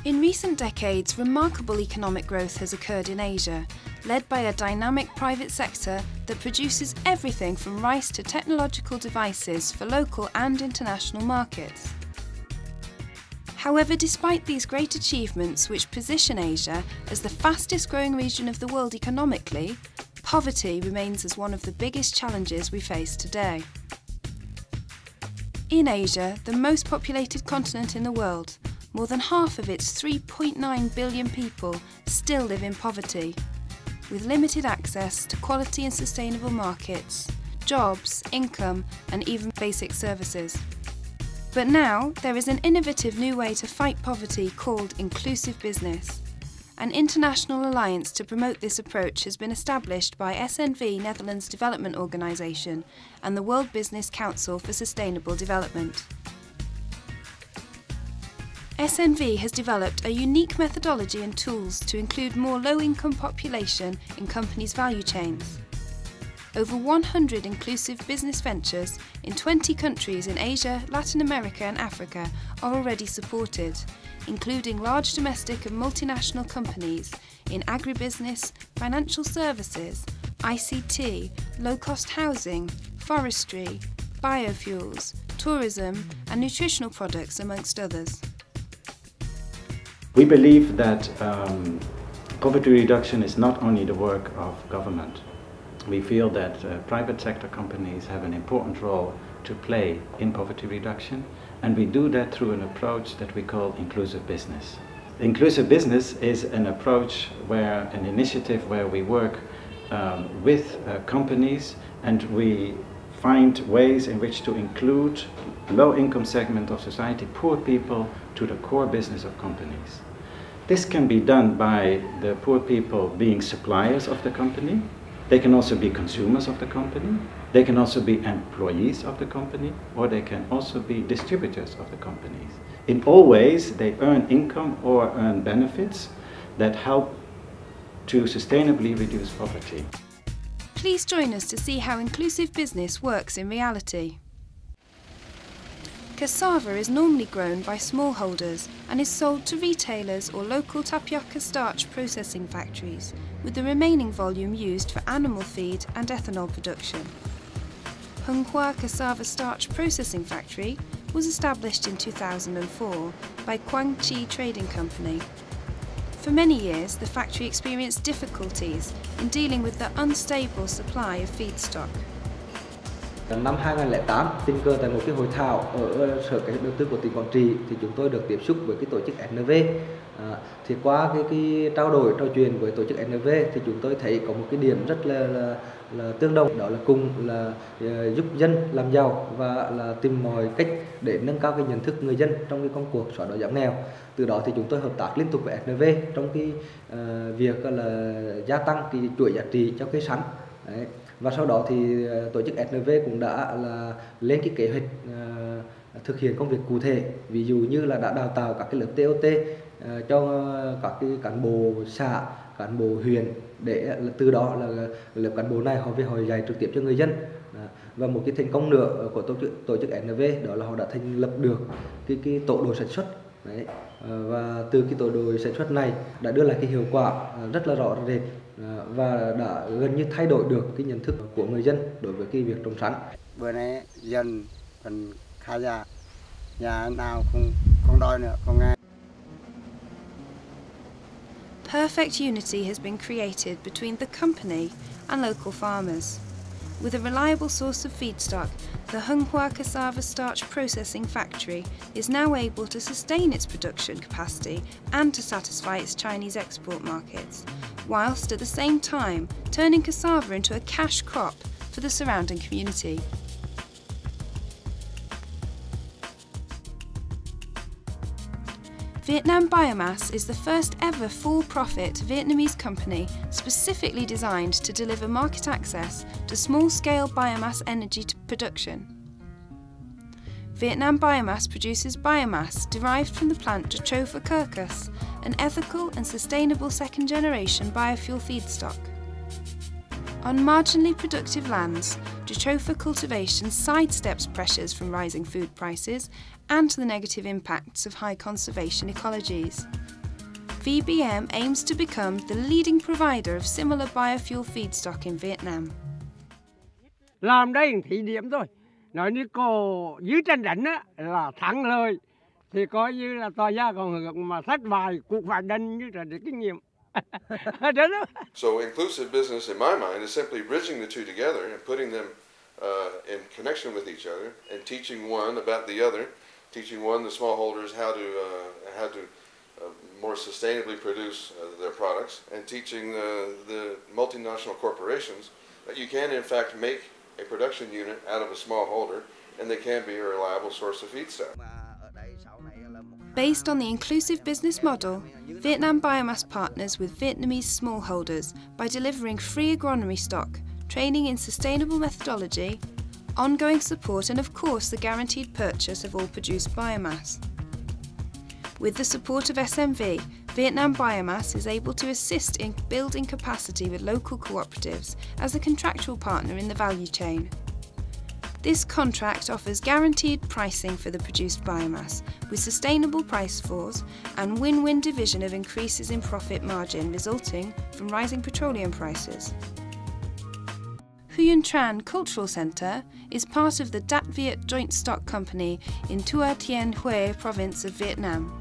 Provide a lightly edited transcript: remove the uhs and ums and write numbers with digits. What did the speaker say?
In recent decades, remarkable economic growth has occurred in Asia, led by a dynamic private sector that produces everything from rice to technological devices for local and international markets. However, despite these great achievements which position Asia as the fastest growing region of the world economically, poverty remains as one of the biggest challenges we face today. In Asia, the most populated continent in the world, more than half of its 3.9 billion people still live in poverty, with limited access to quality and sustainable markets, jobs, income, and even basic services. But now, there is an innovative new way to fight poverty called inclusive business. An international alliance to promote this approach has been established by SNV Netherlands Development Organisation and the World Business Council for Sustainable Development. SNV has developed a unique methodology and tools to include more low-income population in companies' value chains. Over 100 inclusive business ventures in 20 countries in Asia, Latin America and Africa are already supported, including large domestic and multinational companies in agribusiness, financial services, ICT, low-cost housing, forestry, biofuels, tourism and nutritional products, amongst others. We believe that poverty reduction is not only the work of government. We feel that private sector companies have an important role to play in poverty reduction, and we do that through an approach that we call inclusive business. Inclusive business is an approach an initiative where we work with companies and we find ways in which to include low-income segment of society, poor people, to the core business of companies. This can be done by the poor people being suppliers of the company. They can also be consumers of the company. They can also be employees of the company, or they can also be distributors of the companies. In all ways, they earn income or earn benefits that help to sustainably reduce poverty. Please join us to see how inclusive business works in reality. Cassava is normally grown by smallholders and is sold to retailers or local tapioca starch processing factories, with the remaining volume used for animal feed and ethanol production. Hunghua Cassava Starch Processing Factory was established in 2004 by Guangxi Trading Company. For many years, the factory experienced difficulties in dealing with the unstable supply of feedstock. Năm 2008, tình cờ tại một cái hội thảo ở Sở Kế hoạch Đầu tư của tỉnh Quảng Trị thì chúng tôi được tiếp xúc với cái tổ chức SNV. Thì qua cái trao đổi trò chuyện với tổ chức SNV thì chúng tôi thấy có một cái điểm rất là tương đồng, đó là cùng là giúp dân làm giàu và là tìm mọi cách để nâng cao cái nhận thức người dân trong cái công cuộc xóa đói giảm nghèo. Từ đó thì chúng tôi hợp tác liên tục với SNV trong cái việc là gia tăng cái chuỗi giá trị cho cây sắn. Đấy. Và sau đó thì tổ chức SNV cũng đã là lên cái kế hoạch thực hiện công việc cụ thể, ví dụ như là đã đào tạo các cái lớp TOT cho các cái cán bộ xã, cán bộ huyện, để từ đó là lớp cán bộ này họ về họ dạy trực tiếp cho người dân. Và một cái thành công nữa của tổ chức SNV đó là họ đã thành lập được cái tổ đội sản xuất. Đấy. Và từ cái tổ đội sản xuất này đã đưa lại cái hiệu quả rất là rõ rệt và đã gần như thay đổi được cái nhận thức của người dân đối với cái việc trồng sắn. Bữa nay dân còn khá giả, nhà nào không đói nữa, không nghe. Perfect unity has been created between the company and local farmers. With a reliable source of feedstock, the Hunghua Cassava Starch Processing Factory is now able to sustain its production capacity and to satisfy its Chinese export markets, whilst at the same time turning cassava into a cash crop for the surrounding community. Vietnam Biomass is the first ever for-profit Vietnamese company specifically designed to deliver market access to small-scale biomass energy production. Vietnam Biomass produces biomass derived from the plant Jatropha curcus, an ethical and sustainable second-generation biofuel feedstock. On marginally productive lands, jatropha cultivation sidesteps pressures from rising food prices and the negative impacts of high conservation ecologies. VBM aims to become the leading provider of similar biofuel feedstock in Vietnam. Làm đây thí điểm thôi. Nói như cô dưới chân rảnh á là thắng lời thì coi như là tòa gia còn hưởng mà thất bại cũng phải đần như là để kinh nghiệm. So inclusive business, in my mind, is simply bridging the two together and putting them in connection with each other and teaching one about the other, teaching one, the smallholders, how to more sustainably produce their products, and teaching the multinational corporations that you can, in fact, make a production unit out of a smallholder, and they can be a reliable source of feedstock. Based on the inclusive business model, Vietnam Biomass partners with Vietnamese smallholders by delivering free agronomy stock, training in sustainable methodology, ongoing support and of course the guaranteed purchase of all produced biomass. With the support of SNV, Vietnam Biomass is able to assist in building capacity with local cooperatives as a contractual partner in the value chain. This contract offers guaranteed pricing for the produced biomass, with sustainable price floors and win-win division of increases in profit margin resulting from rising petroleum prices. Huynh Tran Cultural Centre is part of the Dat Viet Joint Stock Company in Tua Tien Huay province of Vietnam.